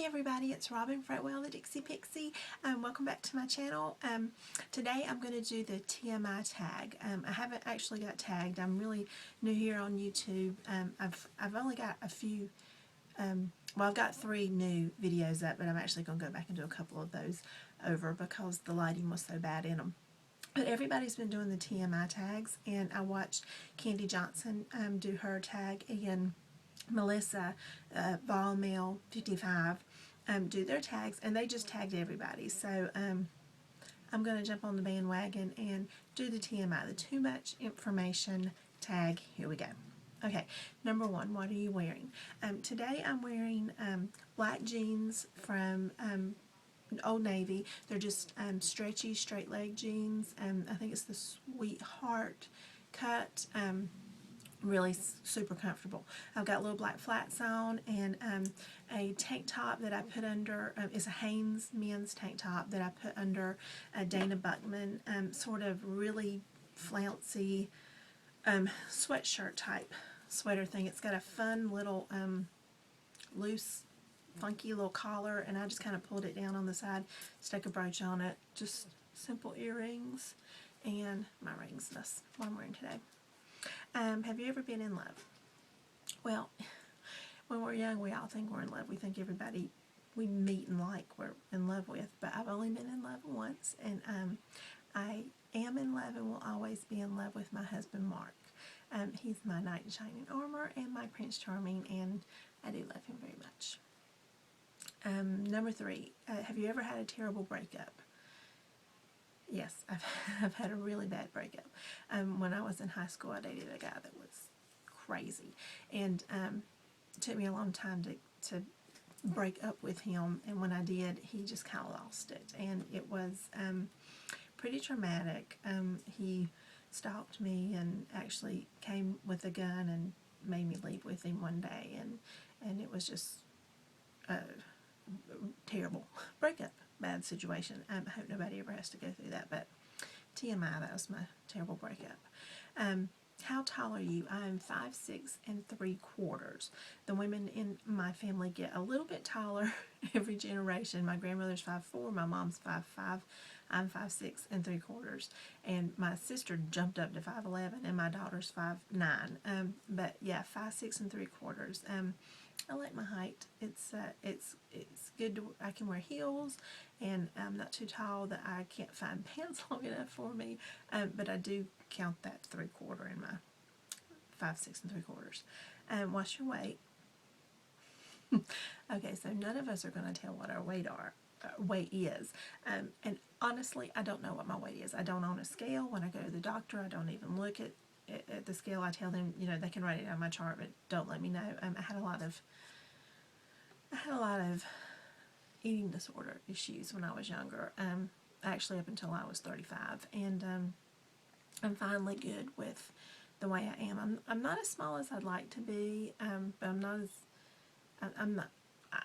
everybody, it's Robin Fretwell, the Dixie Pixie. Welcome back to my channel. Today I'm going to do the T.M.I tag. I haven't actually got tagged. I'm really new here on YouTube. I've only got a few, well, I've got 3 new videos up, but I'm actually going to go back and do a couple of those over because the lighting was so bad in them. But everybody's been doing the T.M.I tags, and I watched Candy Johnson do her tag, and Melissa, Vol 55, do their tags, and they just tagged everybody. So I'm going to jump on the bandwagon and do the T.M.I, the Too Much Information tag. Here we go. Okay, number 1, what are you wearing? Today I'm wearing black jeans from Old Navy. They're just stretchy, straight leg jeans. I think it's the Sweetheart cut. Really super comfortable. I've got little black flats on, and a tank top that I put under, is a Hanes men's tank top that I put under a Dana Buckman sort of really flouncy sweatshirt type sweater thing. It's got a fun little loose funky little collar, and I just kind of pulled it down on the side, stuck a brooch on it, just simple earrings, and my rings. That's what I'm wearing today. Have you ever been in love? Well, when we're young, we all think we're in love. We think everybody we meet and like we're in love with, but I've only been in love once, and I am in love and will always be in love with my husband, Mark. He's my knight in shining armor and my Prince Charming, and I do love him very much. Number 3, have you ever had a terrible breakup? Yes, I've had a really bad breakup. When I was in high school, I dated a guy that was crazy, and it took me a long time to break up with him, and when I did, he just kind of lost it, and it was pretty traumatic. He stalked me and actually came with a gun and made me leave with him one day, and it was just a terrible breakup. Bad situation. I hope nobody ever has to go through that, but T.M.I, that was my terrible breakup. How tall are you? I'm 5'6" and 3/4. The women in my family get a little bit taller every generation. My grandmother's 5'4", my mom's 5'5", I'm 5'6" and 3/4, and my sister jumped up to 5'11", and my daughter's 5'9". But yeah, 5'6" and 3/4. I like my height. It's good to, I can wear heels, and I'm not too tall that I can't find pants long enough for me, but I do count that 3/4 in my 5'6" and 3/4. What's your weight? Okay, so none of us are going to tell what our weight is, and honestly, I don't know what my weight is. I don't own a scale. When I go to the doctor, I don't even look at the scale. I tell them, they can write it on my chart, but don't let me know. I had a lot of eating disorder issues when I was younger, actually up until I was 35, and I'm finally good with the way I am. I'm not as small as I'd like to be, but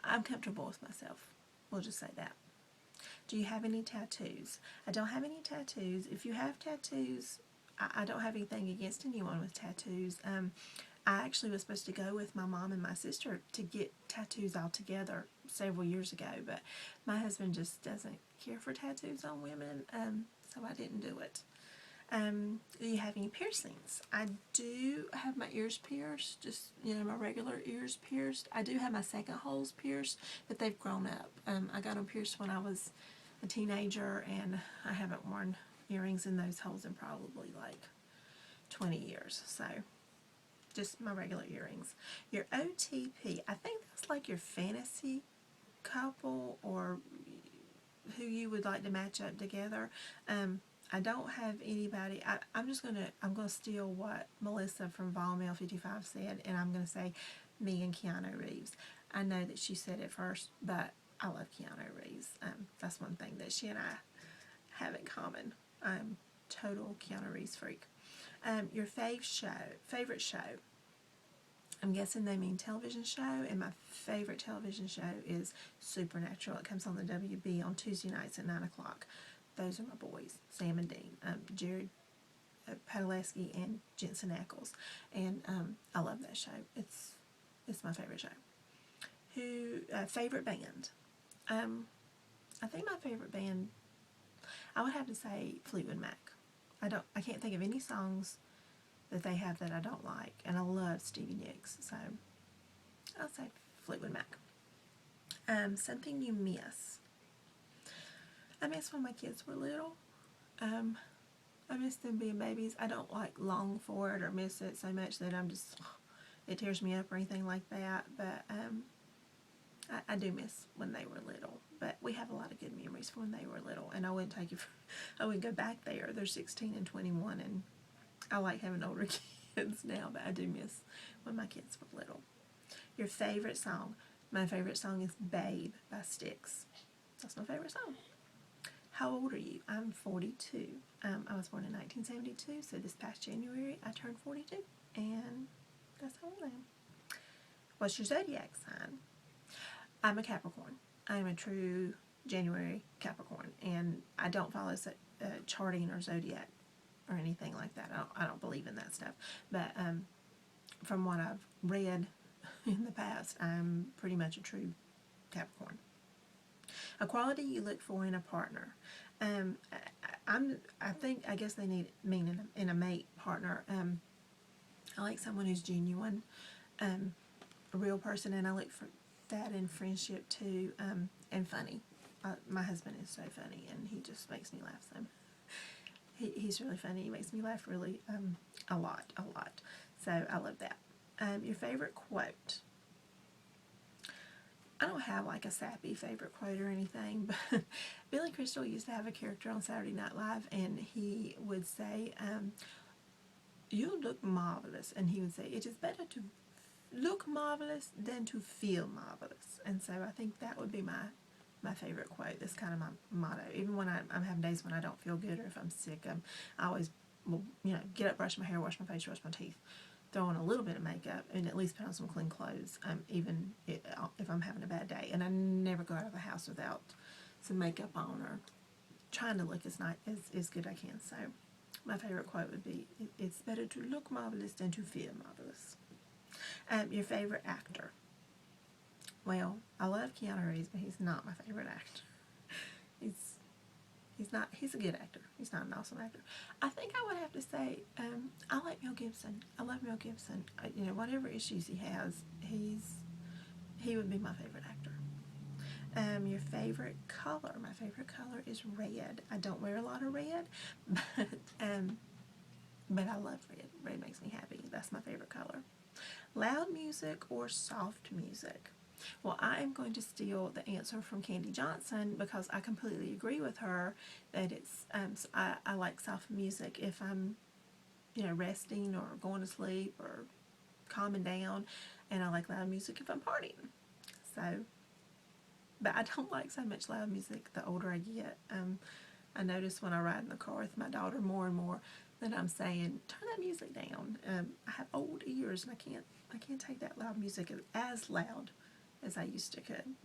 I'm comfortable with myself. We'll just say that. Do you have any tattoos? I don't have any tattoos. If you have tattoos, I don't have anything against anyone with tattoos. I actually was supposed to go with my mom and my sister to get tattoos all together several years ago, but my husband just doesn't care for tattoos on women, so I didn't do it. Do you have any piercings? I do have my ears pierced, just, my regular ears pierced. I do have my second holes pierced, but they've grown up. I got them pierced when I was a teenager, and I haven't worn earrings in those holes in probably like 20 years, so just my regular earrings. Your OTP, I think that's like your fantasy couple, or who you would like to match up together. I don't have anybody. I'm gonna steal what Melissa from Vol 55 said, and I'm gonna say me and Keanu Reeves. I know that she said it first, but I love Keanu Reeves. That's one thing that she and I have in common. I'm total Keanu Reeves freak. Your favorite show. I'm guessing they mean television show, and my favorite television show is Supernatural. It comes on the WB on Tuesday nights at 9 o'clock. Those are my boys, Sam and Dean, Jared Padalecki and Jensen Ackles, and I love that show. It's my favorite show. Who favorite band. I think my favorite band, I would have to say Fleetwood Mac. I can't think of any songs that they have that I don't like, and I love Stevie Nicks, so I'll say Fleetwood Mac. Something you miss. I miss when my kids were little. I miss them being babies. I don't like long for it or miss it so much that it tears me up or anything like that, but I do miss when they were little. But we have a lot of good memories from when they were little, and I wouldn't I wouldn't go back there. They're 16 and 21, and I like having older kids now, but I do miss when my kids were little. Your favorite song? My favorite song is Babe by Styx. That's my favorite song. How old are you? I'm 42. I was born in 1972, so this past January I turned 42, and that's how old I am. What's your zodiac sign? I'm a Capricorn. I'm a true January Capricorn, and I don't follow charting or zodiac or anything like that. I don't believe in that stuff, but from what I've read in the past, I'm pretty much a true Capricorn. A quality you look for in a partner. I guess they mean in a mate partner. I like someone who's genuine, a real person, and I look for that in friendship too, and funny. My husband is so funny, and he just makes me laugh so. He's really funny. He makes me laugh really a lot. So I love that. Your favorite quote? I don't have like a sappy favorite quote or anything, but Billy Crystal used to have a character on Saturday Night Live, and he would say, "You look marvelous," and he would say, "It is better to look marvelous than to feel marvelous." And so I think that would be my favorite quote. That's kind of my motto. Even when I'm having days when I don't feel good or if I'm sick, I always will, get up, brush my hair, wash my face, brush my teeth, throw on a little bit of makeup, and at least put on some clean clothes, even if I'm having a bad day. And I never go out of the house without some makeup on or trying to look as good as I can. So my favorite quote would be, "It's better to look marvelous than to feel marvelous." Your favorite actor? Well, I love Keanu Reeves, but he's not my favorite actor. He's a good actor. He's not an awesome actor. I think I would have to say, I like Mel Gibson. I love Mel Gibson. Whatever issues he has, he would be my favorite actor. Your favorite color? My favorite color is red. I don't wear a lot of red, but I love red. Red makes me happy. That's my favorite color. Loud music or soft music? Well, I am going to steal the answer from Candy Johnson because I completely agree with her that it's I like soft music if I'm resting or going to sleep or calming down, and I like loud music if I'm partying. So, but I don't like so much loud music the older I get. I notice when I ride in the car with my daughter more and more that I'm saying, turn that music down. I have old ears and I can't take that loud music as loud as I used to could.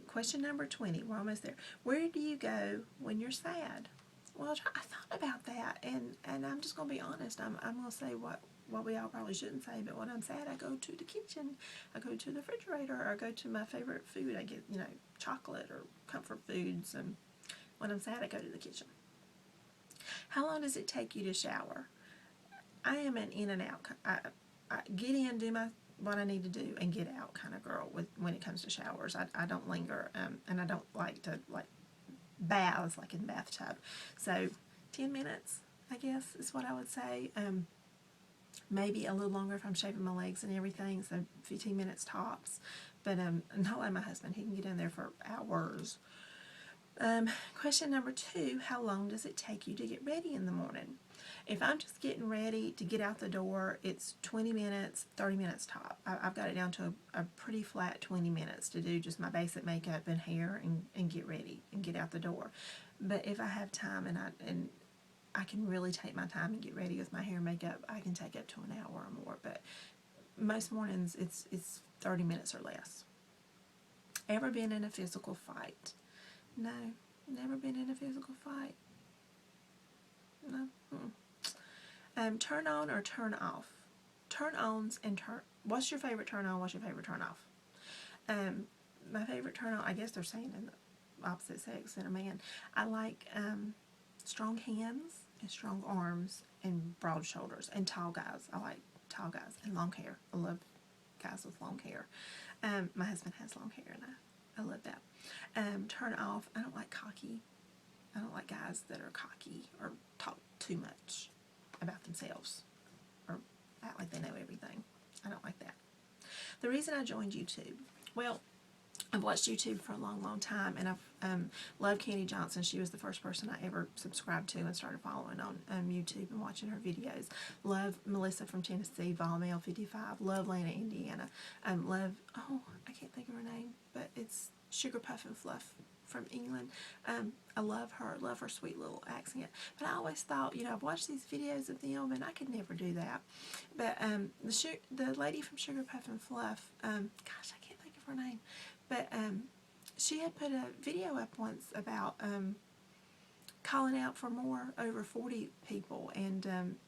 Question number 20. We're almost there. Where do you go when you're sad? Well, I thought about that, and I'm just going to be honest. I'm going to say what we all probably shouldn't say, but when I'm sad, I go to the kitchen. I go to the refrigerator, or I go to my favorite food. I get, chocolate or comfort foods, and when I'm sad, I go to the kitchen. How long does it take you to shower? I am an in and out. I get in, do what I need to do, and get out kind of girl when it comes to showers. I don't linger, and I don't like to baths like in the bathtub. So 10 minutes, I guess, is what I would say. Maybe a little longer if I'm shaving my legs and everything, so 15 minutes tops. But not like my husband. He can get in there for hours. Question number 2, how long does it take you to get ready in the morning? If I'm just getting ready to get out the door, it's 20 minutes, 30 minutes top. I've got it down to a pretty flat 20 minutes to do just my basic makeup and hair and get ready and get out the door. But if I have time and I can really take my time and get ready with my hair and makeup, I can take up to an hour or more. But most mornings, it's 30 minutes or less. Ever been in a physical fight? No, never been in a physical fight. No. Turn on or turn off? Turn ons and what's your favorite turn on? What's your favorite turn off? My favorite turn on, I guess they're saying in the opposite sex than a man. I like strong hands and strong arms and broad shoulders and tall guys. I like tall guys and long hair. I love guys with long hair. My husband has long hair and I love that. Turn off, I don't like cocky. I don't like guys that are cocky or talk too much about themselves or act like they know everything. I don't like that. The reason I joined YouTube, well, I've watched YouTube for a long, long time, and I've loved Candy Johnson. She was the first person I ever subscribed to and started following on YouTube and watching her videos. Love Melissa from Tennessee, Volmail 55. Love Lana, Indiana. Love, oh, I can't think of her name, but it's Sugar Puff and Fluff from England. I love her sweet little accent. But I always thought, you know, I've watched these videos of them and I could never do that. But the lady from Sugar Puff and Fluff, gosh, I can't think of her name. But she had put a video up once about calling out for more over 40 people, and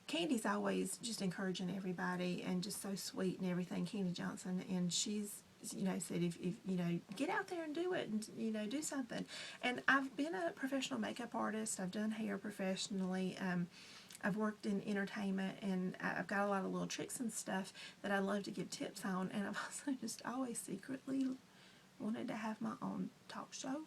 Candy's always just encouraging everybody and just so sweet and everything, Candy Johnson, and she's, you know, said if you know, get out there and do it and, you know, do something. And I've been a professional makeup artist. I've done hair professionally. I've worked in entertainment, and I've got a lot of little tricks and stuff that I love to give tips on, and I've also just always secretly wanted to have my own talk show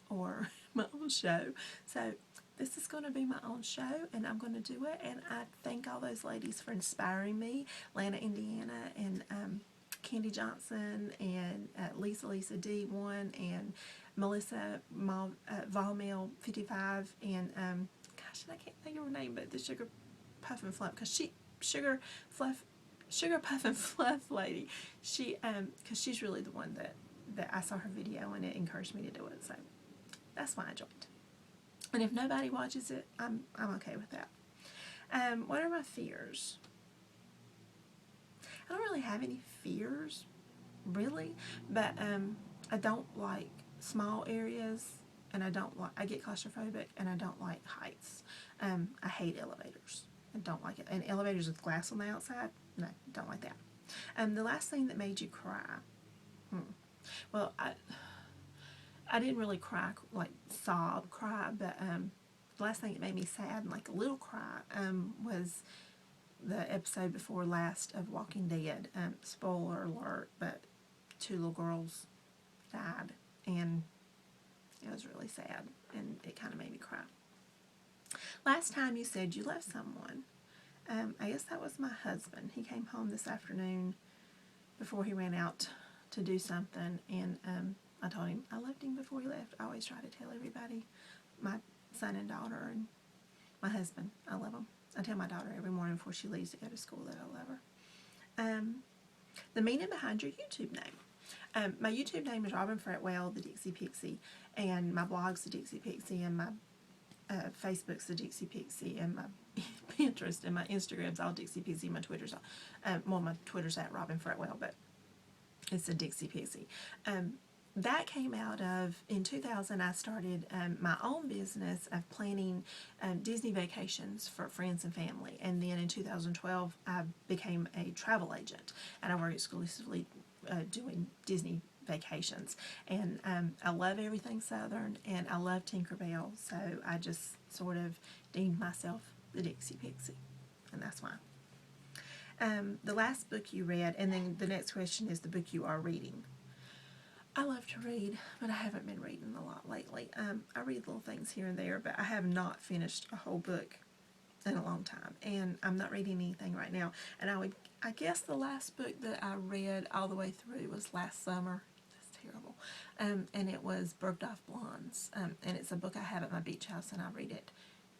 or my own show. So this is going to be my own show, and I'm going to do it, and I thank all those ladies for inspiring me, Lana, Indiana, and Candy Johnson, and Lisa D1, and Melissa Volmail 55, and gosh, I can't think of her name, but the Sugar Puff and Fluff, because Sugar Puff and Fluff lady, she because she's really the one that I saw her video and it encouraged me to do it. So that's why I joined. And if nobody watches it, I'm okay with that. What are my fears? I don't really have any fears, really, but I don't like small areas, and I get claustrophobic, and I don't like heights. I hate elevators. I don't like it. And elevators with glass on the outside, no, don't like that. The last thing that made you cry, well, I didn't really cry, like sob cry, but the last thing that made me sad and like a little cry was the episode before last of Walking Dead. Spoiler alert, but 2 little girls died, and it was really sad, and it kind of made me cry. Last time you said you left someone, I guess that was my husband. He came home this afternoon before he ran out to do something, and I told him I loved him before he left. I always try to tell everybody, my son and daughter and my husband, I love them. I tell my daughter every morning before she leaves to go to school that I love her. The meaning behind your YouTube name. My YouTube name is Robin Fretwell, the Dixie Pixie, and my blog's the Dixie Pixie, and my Facebook's the Dixie Pixie, and my Pinterest and my Instagram's all Dixie Pixie. My Twitter's well, my Twitter's at Robin Fretwell, but it's the Dixie Pixie. That came out of, in 2000, I started my own business of planning Disney vacations for friends and family. And then in 2012, I became a travel agent, and I work exclusively doing Disney vacations. And I love everything Southern, and I love Tinkerbell, so I just sort of deemed myself the Dixie Pixie, and that's why. The last book you read, and then the next question is the book you are reading. I love to read, but I haven't been reading a lot lately. I read little things here and there, but I have not finished a whole book in a long time, and I'm not reading anything right now. And I guess the last book that I read all the way through was last summer. That's terrible. And it was Bergdorf Blondes, and it's a book I have at my beach house, and I read it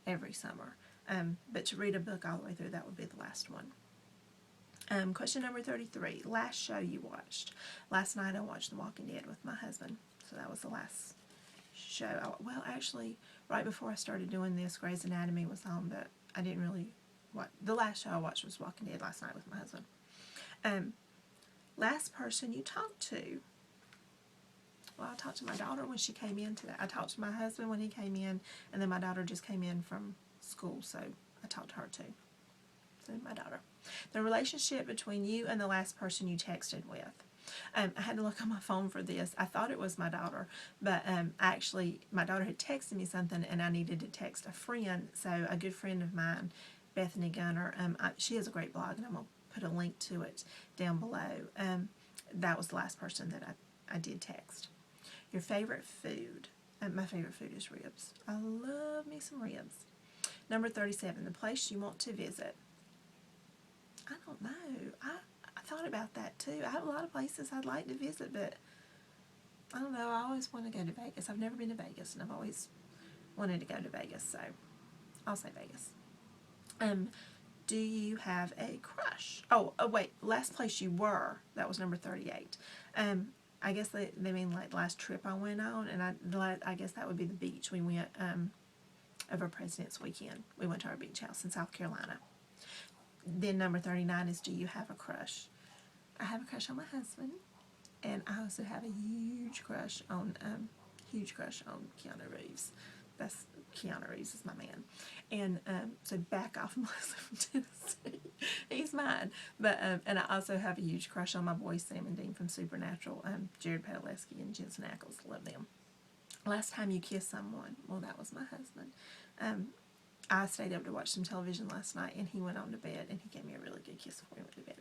every summer. But to read a book all the way through, that would be the last one. Question number 33. Last show you watched. Last night I watched The Walking Dead with my husband. So that was the last show. Well, actually, right before I started doing this, Grey's Anatomy was on, but I didn't really watch. The last show I watched was Walking Dead last night with my husband. Last person you talked to. Well, I talked to my daughter when she came in today. I talked to my husband when he came in, and then my daughter just came in from school, so I talked to her too. So my daughter. The relationship between you and the last person you texted with. I had to look on my phone for this. I thought it was my daughter, but actually my daughter had texted me something and I needed to text a friend. So a good friend of mine, Bethany Gunter, she has a great blog and I'm going to put a link to it down below. That was the last person that I did text. Your favorite food. My favorite food is ribs. I love me some ribs. Number 37, the place you want to visit. I don't know. I thought about that too. I have a lot of places I'd like to visit, but I don't know. I always want to go to Vegas. I've never been to Vegas, and I've always wanted to go to Vegas, so I'll say Vegas. Do you have a crush? Oh, wait. Last place you were. That was number 38. I guess they mean like the last trip I went on, and I guess that would be the beach. We went over President's Weekend. We went to our beach house in South Carolina. Then number 39 is, do you have a crush? I have a crush on my husband, and I also have a huge crush on Keanu Reeves. Keanu Reeves is my man. And so back off, Melissa from Tennessee. He's mine. But and I also have a huge crush on my boys Sam and Dean from Supernatural. Jared Padalecki and Jensen Ackles. Love them. Last time you kissed someone? Well, that was my husband. I stayed up to watch some television last night, and he went on to bed, and he gave me a really good kiss before he went to bed.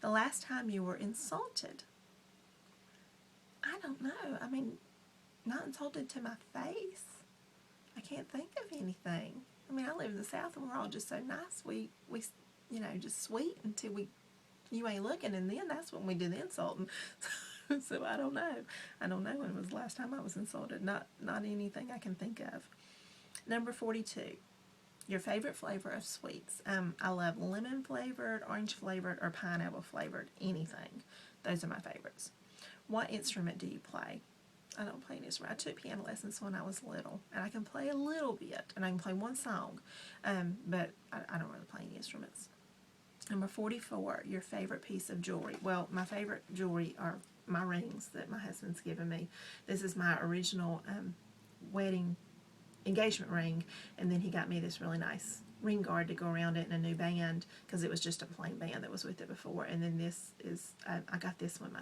The last time you were insulted? I don't know. I mean, not insulted to my face. I can't think of anything. I mean, I live in the South, and we're all just so nice. We just sweet until you ain't looking, and then that's when we do the insulting. So I don't know. I don't know when was the last time I was insulted. Not anything I can think of. Number 42. Your favorite flavor of sweets. I love lemon flavored, orange flavored, or pineapple flavored. Anything. Those are my favorites. What instrument do you play? I don't play an instrument. I took piano lessons when I was little, and I can play a little bit, and I can play one song, but I don't really play any instruments. Number 44, your favorite piece of jewelry. Well, my favorite jewelry are my rings that my husband's given me. This is my original wedding engagement ring, and then he got me this really nice ring guard to go around it and a new band, because it was just a plain band that was with it before. And then this is I got this one